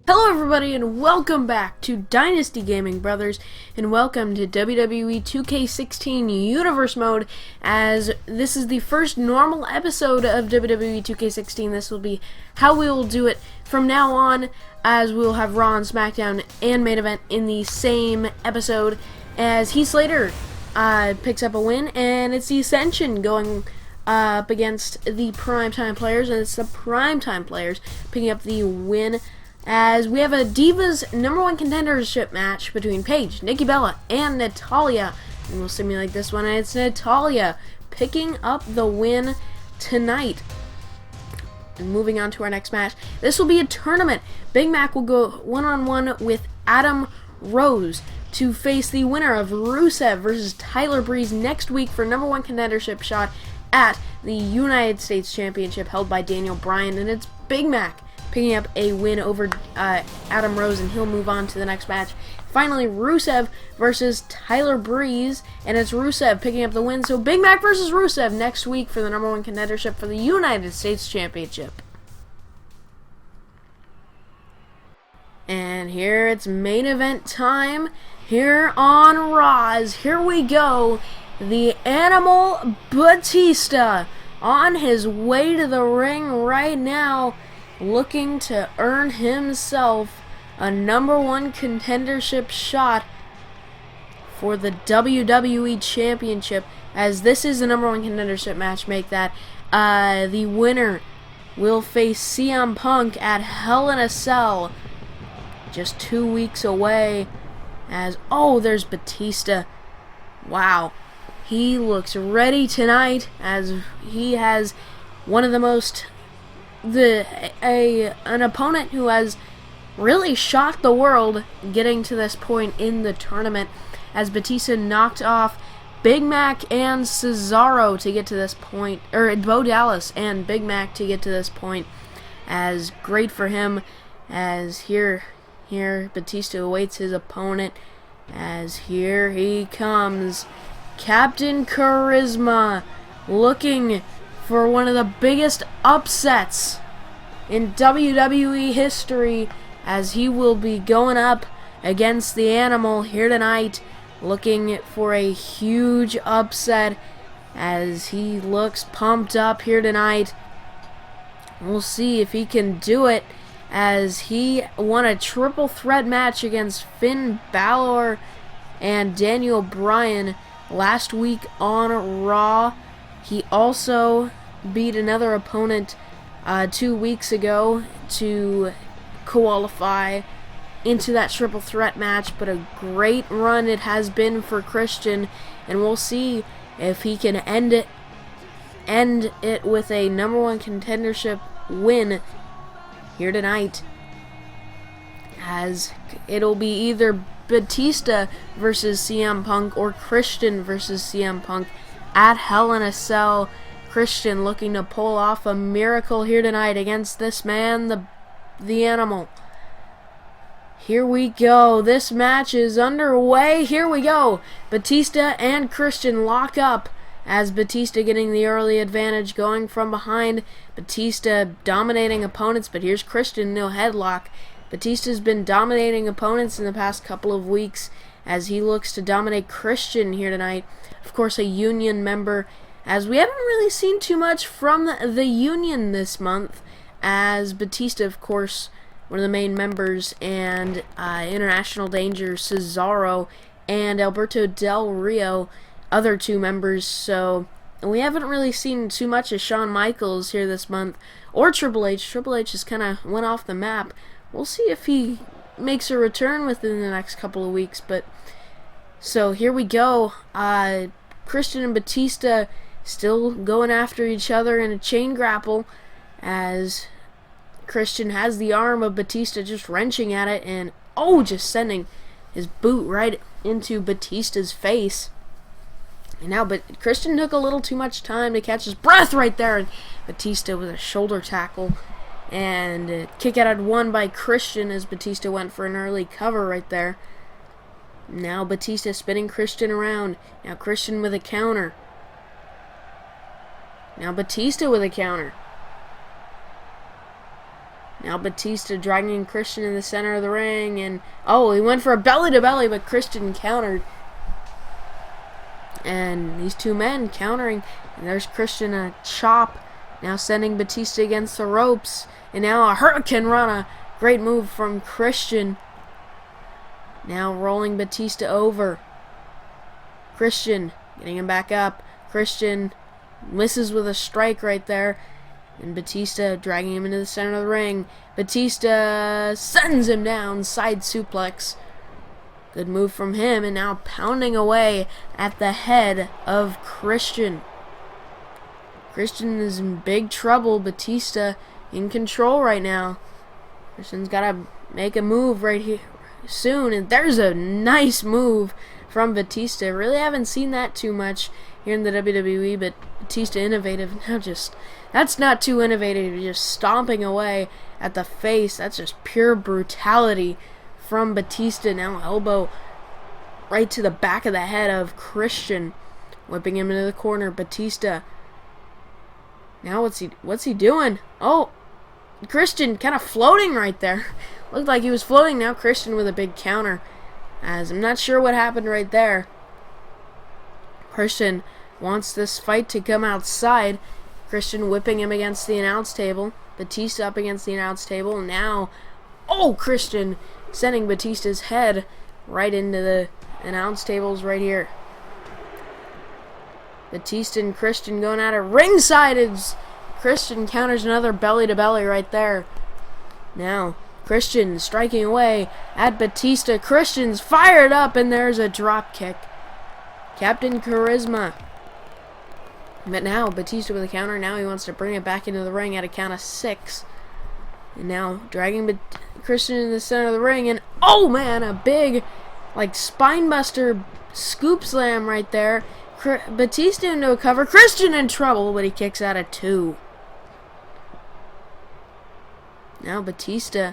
Hello everybody and welcome back to Dynasty Gaming Brothers, and welcome to WWE 2K16 Universe Mode, as this is the first normal episode of WWE 2K16. This will be how we will do it from now on, as we will have Raw and SmackDown and Main Event in the same episode, as Heath Slater picks up a win, and it's the Ascension going up against the Primetime Players, and it's the Primetime Players picking up the win, as we have a Divas #1 contendership match between Paige, Nikki Bella, and Natalya. And we'll simulate this one, and it's Natalya picking up the win tonight. And moving on to our next match, this will be a tournament. Big Mac will go one-on-one with Adam Rose to face the winner of Rusev versus Tyler Breeze next week for #1 contendership shot at the United States Championship held by Daniel Bryan. And it's Big Mac picking up a win over Adam Rose, and he'll move on to the next match. Finally, Rusev versus Tyler Breeze, and it's Rusev picking up the win. So Big Mac versus Rusev next week for the #1 contendership for the United States Championship. And here it's main event time here on Raw. Here we go. The Animal Batista on his way to the ring right now, looking to earn himself a #1 contendership shot for the WWE Championship, as this is the #1 contendership match. Make that the winner will face CM Punk at Hell in a Cell, just 2 weeks away. As there's Batista. Wow, he looks ready tonight, as he has one of the most an opponent who has really shocked the world getting to this point in the tournament, as Batista knocked off Big Mac and Cesaro to get to this point, or Bo Dallas and Big Mac to get to this point, as great for him, as here Batista awaits his opponent, as here he comes, Captain Charisma, looking for one of the biggest upsets in WWE history, as he will be going up against the Animal here tonight, looking for a huge upset, as he looks pumped up here tonight. We'll see if he can do it, as he won a triple threat match against Finn Balor and Daniel Bryan last week on Raw. He also beat another opponent 2 weeks ago to qualify into that triple threat match, but a great run it has been for Christian, and we'll see if he can end it with a #1 contendership win here tonight, as it'll be either Batista versus CM Punk or Christian versus CM Punk at Hell in a Cell. Christian looking to pull off a miracle here tonight against this man, the Animal. Here we go. This match is underway. Here we go. Batista and Christian lock up, as Batista getting the early advantage, going from behind. Batista dominating opponents, but here's Christian, no headlock. Batista's been dominating opponents in the past couple of weeks, as he looks to dominate Christian here tonight. Of course, a Union member, as we haven't really seen too much from the Union this month, as Batista, of course, one of the main members, and International Danger, Cesaro, and Alberto Del Rio, other 2 members. So we haven't really seen too much of Shawn Michaels here this month, or Triple H. Triple H just kind of went off the map. We'll see if he makes a return within the next couple of weeks. But so here we go. Christian and Batista still going after each other in a chain grapple, as Christian has the arm of Batista, just wrenching at it, and just sending his boot right into Batista's face. And now, but Christian took a little too much time to catch his breath right there, and Batista with a shoulder tackle, and kick out at 1 by Christian, as Batista went for an early cover right there. Now Batista spinning Christian around. Now Christian with a counter. Now Batista with a counter. Now Batista dragging Christian in the center of the ring, and oh, he went for a belly to belly, but Christian countered. And these two men countering, and there's Christian a chop, now sending Batista against the ropes, and now a Hurricane Rana, great move from Christian. Now rolling Batista over. Christian getting him back up. Christian misses with a strike right there. And Batista dragging him into the center of the ring. Batista sends him down. Side suplex. Good move from him. And now pounding away at the head of Christian. Christian is in big trouble. Batista in control right now. Christian's got to make a move right here soon. And there's a nice move from Batista. Really haven't seen that too much here in the WWE, but Batista innovative. Now that's not too innovative. Just stomping away at the face. That's just pure brutality from Batista. Now elbow right to the back of the head of Christian, whipping him into the corner. Batista. Now what's he doing? Oh, Christian kind of floating right there. Looked like he was floating. Now Christian with a big counter. As I'm not sure what happened right there. Christian wants this fight to come outside. Christian whipping him against the announce table. Batista up against the announce table. Now, oh, Christian sending Batista's head right into the announce tables right here. Batista and Christian going at it ringside as Christian counters another belly to belly right there. Now, Christian striking away at Batista. Christian's fired up, and there's a drop kick. Captain Charisma. But now Batista with a counter. Now he wants to bring it back into the ring at a count of 6. And now dragging Christian in the center of the ring. And oh man, a big spinebuster scoop slam right there. Batista into a cover. Christian in trouble, but he kicks out of 2. Now Batista,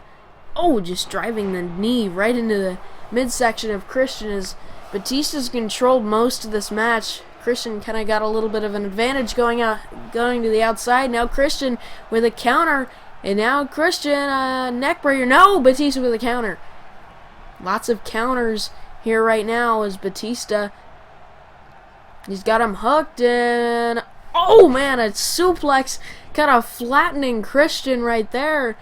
just driving the knee right into the midsection of Christian as Batista's controlled most of this match. Christian kind of got a little bit of an advantage going to the outside. Now Christian with a counter, and now Christian neckbreaker. No, Batista with a counter. Lots of counters here right now as Batista. He's got him hooked, and oh man, a suplex kind of flattening Christian right there.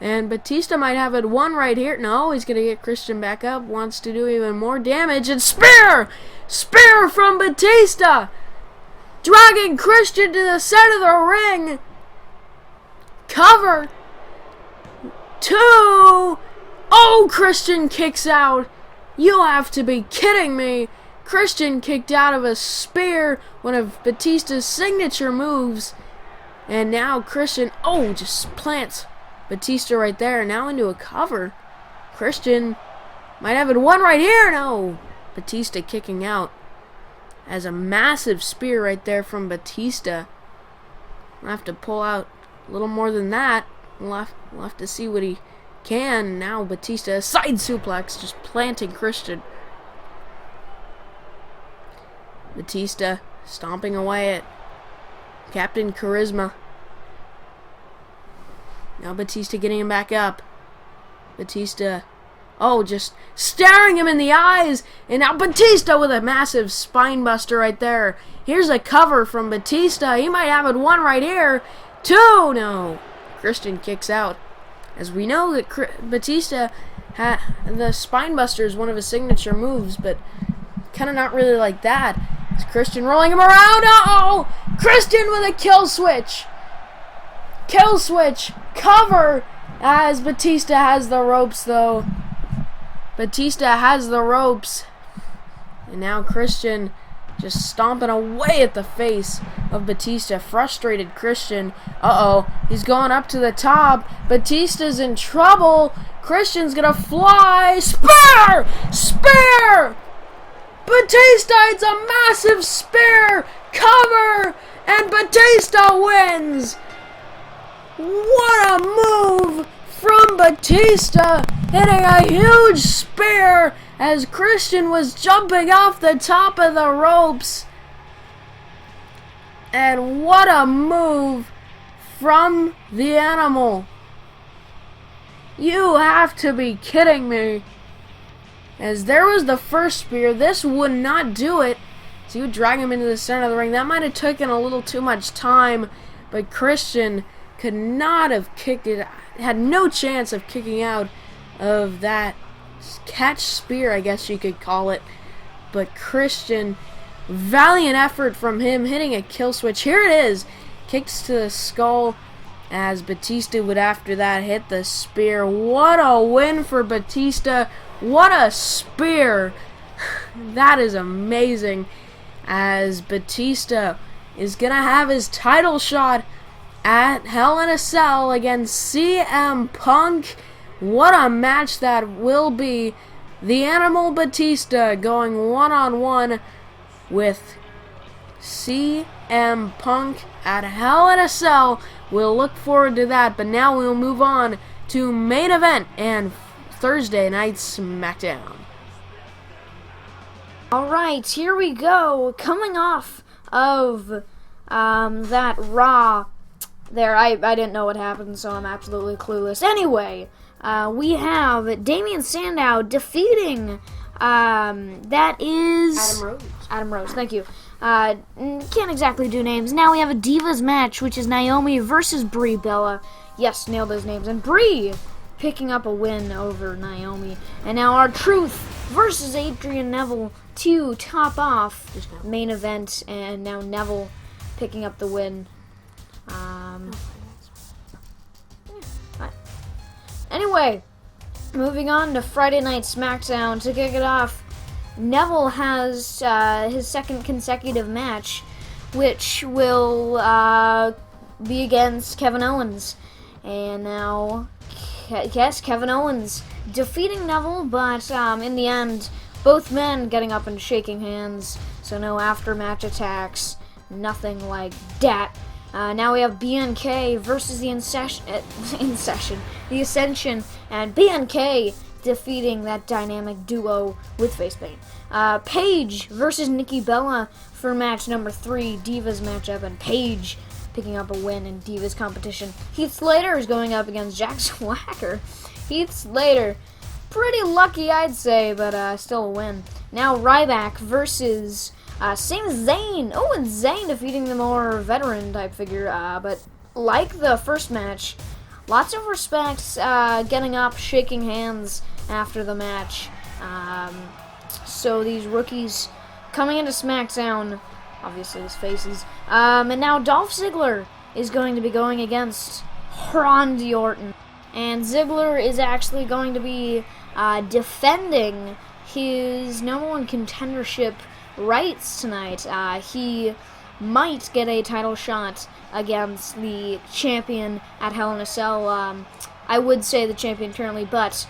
And Batista might have it won right here. No, he's going to get Christian back up. Wants to do even more damage. And spear! Spear from Batista! Dragging Christian to the center of the ring. Cover. 2. Oh, Christian kicks out. You have to be kidding me. Christian kicked out of a spear, one of Batista's signature moves. And now Christian, just plants Batista right there. Now into a cover. Christian might have it won right here. No. Batista kicking out as a massive spear right there from Batista. We'll have to pull out a little more than that. We'll have to see what he can. Now Batista, side suplex, just planting Christian. Batista stomping away at Captain Charisma. Now Batista getting him back up. Batista, just staring him in the eyes. And now Batista with a massive spine buster right there. Here's a cover from Batista. He might have it won right here. 2, no. Christian kicks out. As we know that Batista, the spine buster is one of his signature moves, but kind of not really like that. It's Christian rolling him around. Uh-oh! Christian with a kill switch. Kill switch. Cover as Batista has the ropes, though. Batista has the ropes. And now Christian just stomping away at the face of Batista. Frustrated Christian. He's going up to the top. Batista's in trouble. Christian's gonna fly. Spear! Spear! Batista, it's a massive spear. Cover! And Batista wins! What a move from Batista, hitting a huge spear as Christian was jumping off the top of the ropes. And what a move from the Animal. You have to be kidding me. As there was the first spear, this would not do it. So you would drag him into the center of the ring. That might have taken a little too much time, but Christian could not have kicked it, had no chance of kicking out of that catch spear, I guess you could call it. But Christian, valiant effort from him, hitting a kill switch. Here it is. Kicks to the skull as Batista would after that hit the spear. What a win for Batista. What a spear. That is amazing. As Batista is going to have his title shot at Hell in a Cell against CM Punk. What a match that will be. The Animal Batista going one-on-one with CM Punk at Hell in a Cell. We'll look forward to that, but now we'll move on to main event and Thursday Night SmackDown. Alright, here we go. Coming off of that Raw there, I didn't know what happened, so I'm absolutely clueless. Anyway, we have Damian Sandow defeating, that is... Adam Rose, thank you. Can't exactly do names. Now we have a Divas match, which is Naomi versus Brie Bella. Yes, nailed those names. And Brie picking up a win over Naomi. And now R-Truth versus Adrian Neville to top off main event. And now Neville picking up the win. Anyway, moving on to Friday Night SmackDown to kick it off. Neville has his second consecutive match, which will be against Kevin Owens. And now, yes, Kevin Owens defeating Neville, but in the end, both men getting up and shaking hands, so no after-match attacks, nothing like that. Now we have BNK versus the Ascension, and BNK defeating that dynamic duo with face paint. Paige versus Nikki Bella for match number 3, Divas matchup, and Paige picking up a win in Divas competition. Heath Slater is going up against Jack Swagger. Heath Slater, pretty lucky I'd say, but still a win. Now Ryback versus Sami Zayn. Oh, and Zayn defeating the more veteran type figure, but like the first match, lots of respect, getting up, shaking hands after the match. So these rookies coming into SmackDown, obviously his faces. And now Dolph Ziggler is going to be going against Randy Orton. And Ziggler is actually going to be defending his #1 contendership rights tonight. He might get a title shot against the champion at Hell in a Cell. I would say the champion currently, but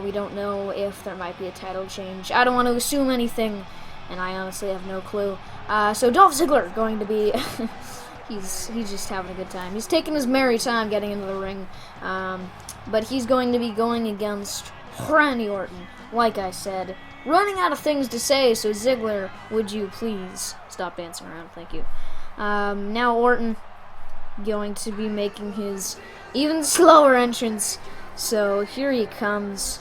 we don't know if there might be a title change. I don't want to assume anything, and I honestly have no clue. So Dolph Ziggler going to be... he's just having a good time. He's taking his merry time getting into the ring. But he's going to be going against Randy Orton, like I said. Running out of things to say, so Ziggler, would you please stop dancing around? Thank you. Now Orton going to be making his even slower entrance. So here he comes,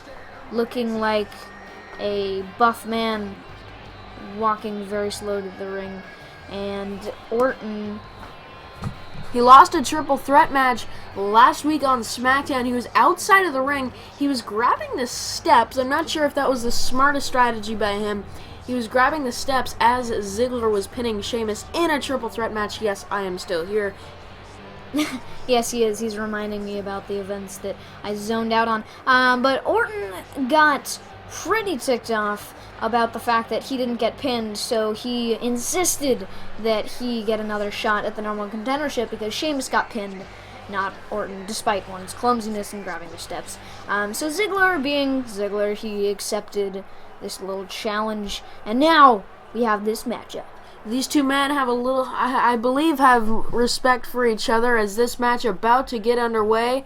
looking like a buff man, walking very slow to the ring. And Orton... He lost a triple threat match last week on SmackDown. He was outside of the ring. He was grabbing the steps. I'm not sure if that was the smartest strategy by him. He was grabbing the steps as Ziggler was pinning Sheamus in a triple threat match. Yes, I am still here. Yes, he is. He's reminding me about the events that I zoned out on. But Orton got pretty ticked off about the fact that he didn't get pinned, so he insisted that he get another shot at the #1 contendership because Sheamus got pinned, not Orton, despite Orton's clumsiness in grabbing the steps. So Ziggler, being Ziggler, he accepted this little challenge, and now we have this matchup. These two men have a little, I believe, have respect for each other as this match about to get underway.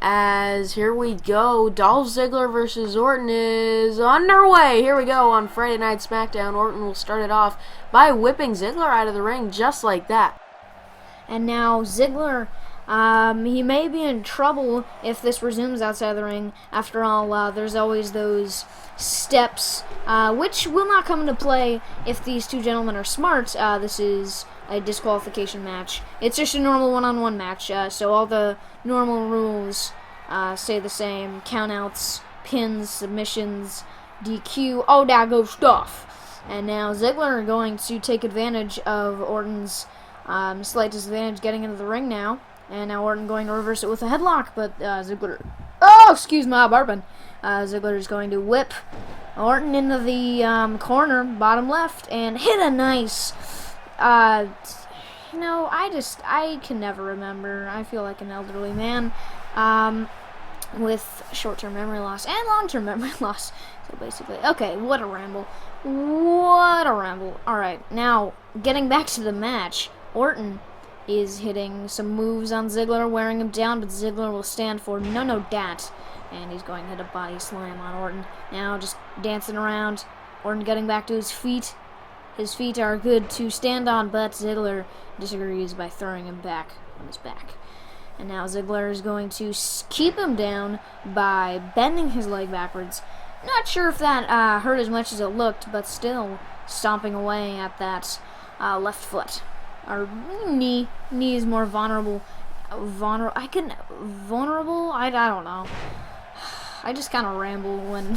As here we go, Dolph Ziggler versus Orton is underway. Here we go on Friday Night SmackDown. Orton will start it off by whipping Ziggler out of the ring just like that. And now Ziggler He may be in trouble if this resumes outside the ring. After all, there's always those steps, which will not come into play if these two gentlemen are smart. This is a disqualification match. It's just a normal one-on-one match, so all the normal rules stay the same. Countouts, pins, submissions, DQ, all that good stuff. And now Ziggler going to take advantage of Orton's slight disadvantage getting into the ring now. And now Orton going to reverse it with a headlock, but Ziggler... Oh, excuse my barping. Ziggler is going to whip Orton into the corner, bottom left, and hit a nice... I can never remember. I feel like an elderly man with short-term memory loss and long-term memory loss. So basically, okay, what a ramble. What a ramble. Alright, now, getting back to the match, Orton is hitting some moves on Ziggler, wearing him down, but Ziggler will stand for no dat. And he's going to hit a body slam on Orton. Now just dancing around. Orton getting back to his feet. His feet are good to stand on, but Ziggler disagrees by throwing him back on his back. And now Ziggler is going to keep him down by bending his leg backwards. Not sure if that hurt as much as it looked, but still stomping away at that left foot. Our knee is more vulnerable. Vulnerable? I don't know. I just kind of ramble when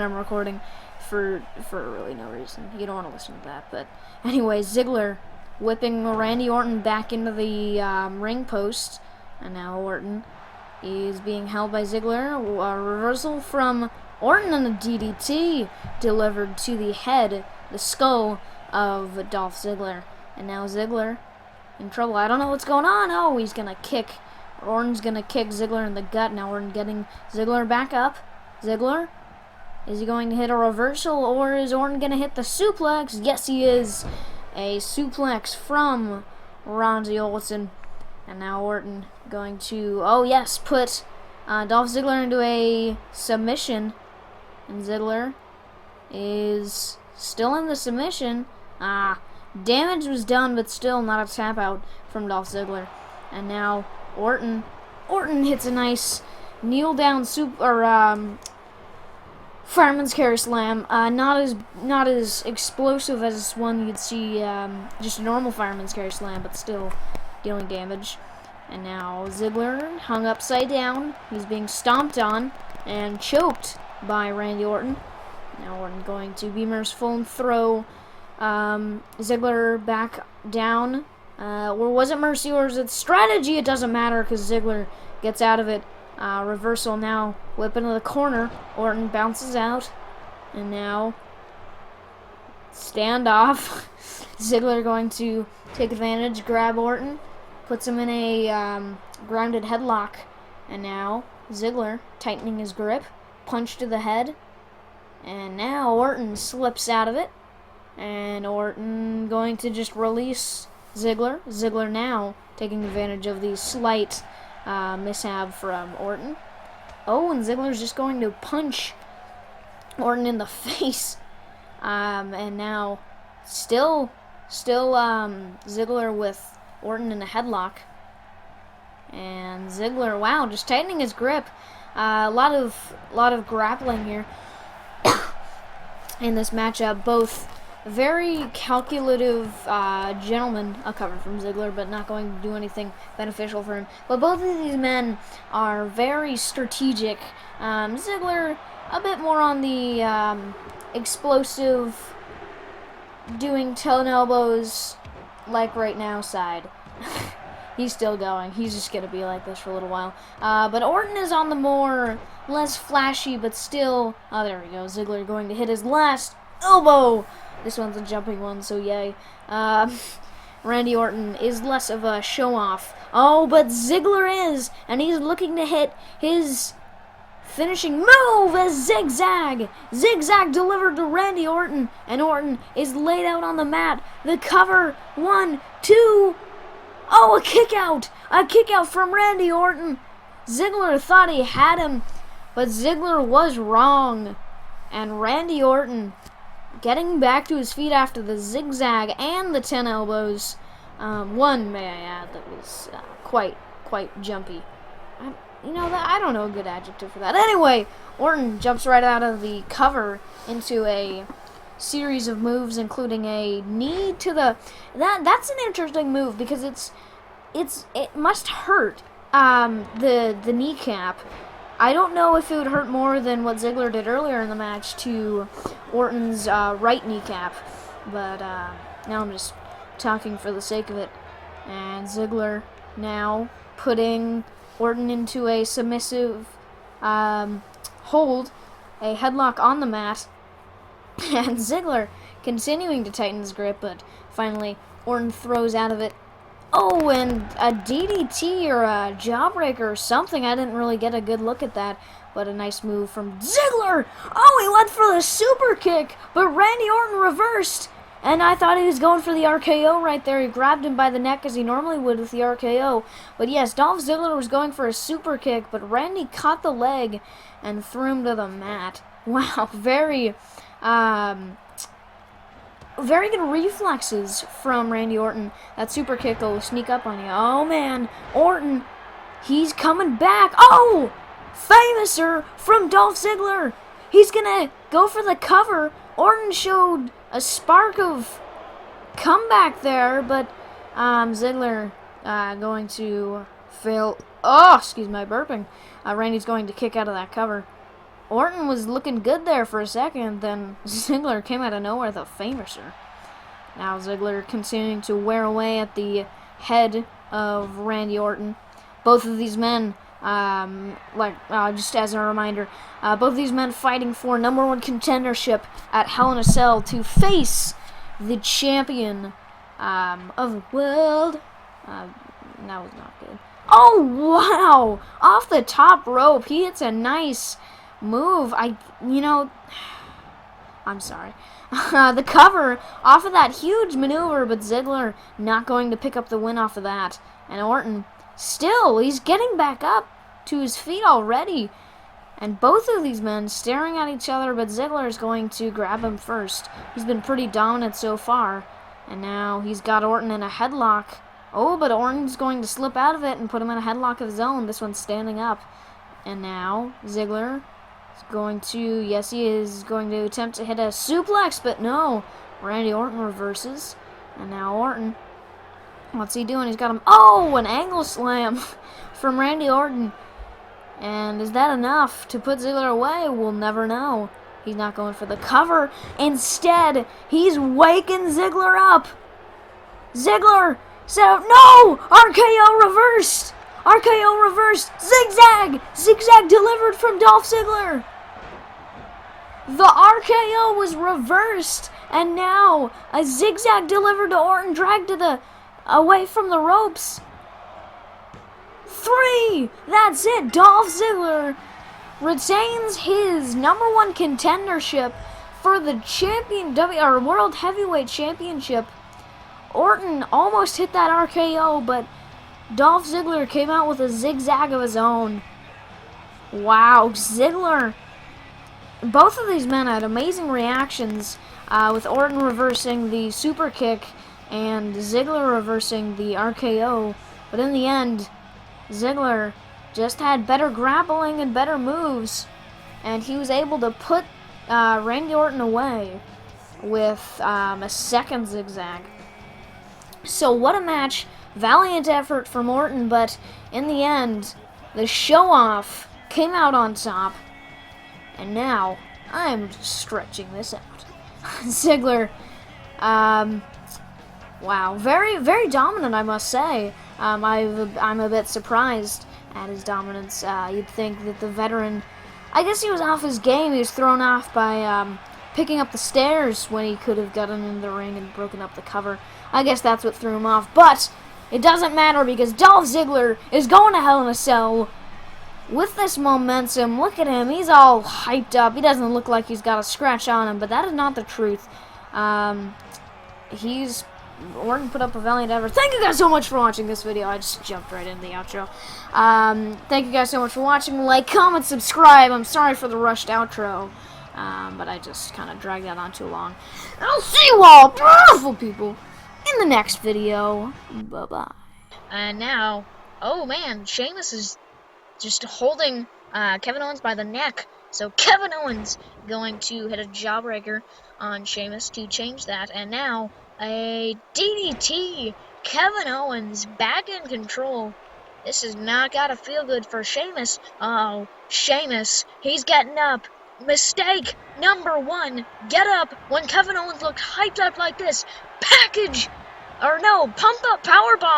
I'm recording for really no reason. You don't want to listen to that. But anyway, Ziggler whipping Randy Orton back into the ring post. And now Orton is being held by Ziggler. A reversal from Orton and a DDT delivered to the head, the skull of Dolph Ziggler. And now Ziggler in trouble. I don't know what's going on. Oh, he's going to kick. Orton's going to kick Ziggler in the gut. Now Orton getting Ziggler back up. Ziggler, is he going to hit a reversal, or is Orton going to hit the suplex? Yes, he is. A suplex from Randy Orton. And now Orton going to, oh yes, put Dolph Ziggler into a submission. And Ziggler is still in the submission. Damage was done, but still not a tap out from Dolph Ziggler. And now Orton hits a nice kneel down fireman's carry slam. Not as explosive as one you'd see just a normal fireman's carry slam, but still dealing damage. And now Ziggler hung upside down. He's being stomped on and choked by Randy Orton. Now Orton going to be merciful and throw Ziggler back down. Or was it mercy or is it strategy? It doesn't matter because Ziggler gets out of it. Reversal now. Whip into the corner. Orton bounces out. And now standoff. Ziggler going to take advantage, grab Orton. Puts him in a grounded headlock. And now Ziggler tightening his grip. Punch to the head. And now Orton slips out of it. And Orton going to just release Ziggler. Ziggler now taking advantage of the slight mishap from Orton. Oh, and Ziggler's just going to punch Orton in the face. And now still Ziggler with Orton in a headlock. And Ziggler, wow, just tightening his grip. A lot of grappling here in this matchup. Both very calculative gentlemen, coming from Ziggler, but not going to do anything beneficial for him. But both of these men are very strategic. Ziggler a bit more on the explosive, doing toe and elbows like right now side. He's still going. He's just going to be like this for a little while. But Orton is on the less flashy, but still... Oh, there we go. Ziggler going to hit his last elbow. This one's a jumping one, so yay. Randy Orton is less of a show-off. Oh, but Ziggler is, and he's looking to hit his finishing move as zigzag. Zigzag delivered to Randy Orton, and Orton is laid out on the mat. The cover, 1, 2... Oh, a kick out! A kick out from Randy Orton. Ziggler thought he had him, but Ziggler was wrong. And Randy Orton getting back to his feet after the zigzag and the 10 elbows. One, may I add, that was quite quite jumpy. I don't know a good adjective for that. Anyway, Orton jumps right out of the cover into a series of moves, including a knee to the... That's an interesting move because it must hurt the kneecap. I don't know if it would hurt more than what Ziggler did earlier in the match to Orton's right kneecap, but now I'm just talking for the sake of it. And Ziggler now putting Orton into a submissive hold, a headlock on the mat, and Ziggler continuing to tighten his grip, but finally Orton throws out of it. Oh, and a DDT or a jawbreaker or something. I didn't really get a good look at that, but a nice move from Ziggler. Oh, he went for the super kick, but Randy Orton reversed. And I thought he was going for the RKO right there. He grabbed him by the neck as he normally would with the RKO. But yes, Dolph Ziggler was going for a super kick, but Randy caught the leg and threw him to the mat. Wow, very good reflexes from Randy Orton. That super kick will sneak up on you. Oh man, Orton, he's coming back. Oh, famouser from Dolph Ziggler. He's gonna go for the cover. Orton showed a spark of comeback there, but Ziggler going to fail. Oh, excuse my burping. Randy's going to kick out of that cover. Orton was looking good there for a second, then Ziggler came out of nowhere with a famouser. Now Ziggler continuing to wear away at the head of Randy Orton. Both of these men, just as a reminder, both of these men fighting for #1 contendership at Hell in a Cell to face the champion of the world. That was not good. Oh, wow! Off the top rope, he hits a nice move. I'm sorry. The cover off of that huge maneuver, but Ziggler not going to pick up the win off of that. And Orton, still, he's getting back up to his feet already. And both of these men staring at each other, but Ziggler is going to grab him first. He's been pretty dominant so far. And now he's got Orton in a headlock. Oh, but Orton's going to slip out of it and put him in a headlock of his own. This one's standing up. And now Ziggler is going to, yes, he is going to attempt to hit a suplex, but no. Randy Orton reverses. And now Orton, what's he doing? He's got him, oh, an angle slam from Randy Orton. And is that enough to put Ziggler away? We'll never know. He's not going for the cover. Instead, he's waking Ziggler up. Ziggler set up. No! RKO reversed. RKO reversed. Zigzag. Zigzag delivered from Dolph Ziggler. The RKO was reversed. And now a zigzag delivered to Orton, dragged to the away from the ropes. 3. That's it. Dolph Ziggler retains his #1 contendership for the World Heavyweight Championship. Orton almost hit that RKO, but Dolph Ziggler came out with a zigzag of his own. Wow, Ziggler. Both of these men had amazing reactions, with Orton reversing the super kick and Ziggler reversing the RKO. But in the end, Ziggler just had better grappling and better moves, and he was able to put Randy Orton away with a second zigzag. So what a match. Valiant effort from Orton, but in the end, the show-off came out on top. And now, I'm stretching this out. Ziggler, wow, very, very dominant, I must say. I'm a bit surprised at his dominance. You'd think that the veteran, I guess he was off his game. He was thrown off by picking up the stairs when he could have gotten in the ring and broken up the cover. I guess that's what threw him off. But it doesn't matter because Dolph Ziggler is going to Hell in a Cell with this momentum. Look at him. He's all hyped up. He doesn't look like he's got a scratch on him, but that is not the truth. Orton put up a valiant effort. Thank you guys so much for watching this video. I just jumped right into the outro. Thank you guys so much for watching. Like, comment, subscribe. I'm sorry for the rushed outro, but I just kind of dragged that on too long. And I'll see you all, beautiful people, in the next video. Bye-bye. And now, Oh man, Sheamus is just holding Kevin Owens by the neck. So Kevin Owens going to hit a jawbreaker on Sheamus to change that. And now a DDT. Kevin Owens back in control. This is not gotta feel good for Sheamus. Oh, Sheamus, he's getting up. Mistake number one. Get up when Kevin Owens looked hyped up like this. Package! Or no, pump up powerbomb.